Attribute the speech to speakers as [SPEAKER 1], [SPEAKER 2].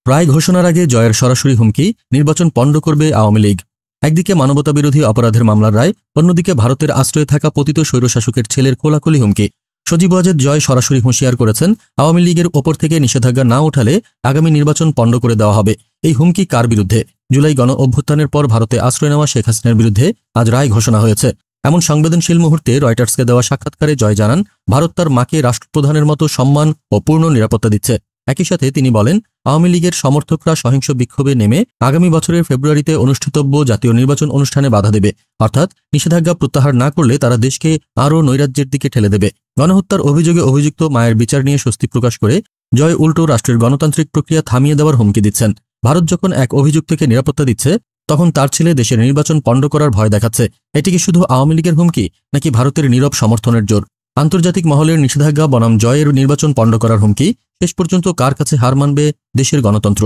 [SPEAKER 1] রায় ঘোষণার আগে জয়ের সরাসরি হুমকি, নির্বাচন পণ্ড করবে আওয়ামী লীগ। একদিকে মানবতাবিরোধী অপরাধের মামলার রায়, অন্যদিকে ভারতের আশ্রয়ে থাকা পতিত স্বৈরশাসকের ছেলের কোলাকুলি হুমকি। সজীব ওয়াজেদ জয় সরাসরি হুঁশিয়ার করেছেন, আওয়ামী লীগের ওপর থেকে নিষেধাজ্ঞা না ওঠালে আগামী নির্বাচন পণ্ড করে দেওয়া হবে। এই হুমকি কার বিরুদ্ধে? জুলাই গণ অভ্যুত্থানের পর ভারতে আশ্রয় নেওয়া শেখ হাসিনার বিরুদ্ধে আজ রায় ঘোষণা হয়েছে। এমন সংবেদনশীল মুহূর্তে রয়টার্সকে দেওয়া সাক্ষাৎকারে জয় জানান, ভারত তার মাকে রাষ্ট্রপ্রধানের মতো সম্মান ও পূর্ণ নিরাপত্তা দিচ্ছে। একই সাথে তিনি বলেন, আওয়ামী লীগের সমর্থকরা সহিংস বিক্ষোভে নেমে আগামী বছরের ফেব্রুয়ারিতে অনুষ্ঠিতব্য জাতীয় নির্বাচন অনুষ্ঠানে বাধা দেবে, অর্থাৎ নিষেধাজ্ঞা প্রত্যাহার না করলে তারা দেশকে আরও নৈরাজ্যের দিকে ঠেলে দেবে। গণহত্যার অভিযোগে অভিযুক্ত মায়ের বিচার নিয়ে স্বস্তি প্রকাশ করে জয় উল্টো রাষ্ট্রের গণতান্ত্রিক প্রক্রিয়া থামিয়ে দেওয়ার হুমকি দিচ্ছেন। ভারত যখন এক অভিযুক্তকে নিরাপত্তা দিচ্ছে, তখন তার ছেলে দেশের নির্বাচন পণ্ড করার ভয় দেখাচ্ছে। এটি কি শুধু আওয়ামী লীগের হুমকি, নাকি ভারতের নীরব সমর্থনের জোর? আন্তর্জাতিক মহলের নিষেধাজ্ঞা বনাম জয়ের নির্বাচন পণ্ড করার হুমকি, শেষ পর্যন্ত কার কাছে হার মানবে দেশের গণতন্ত্র?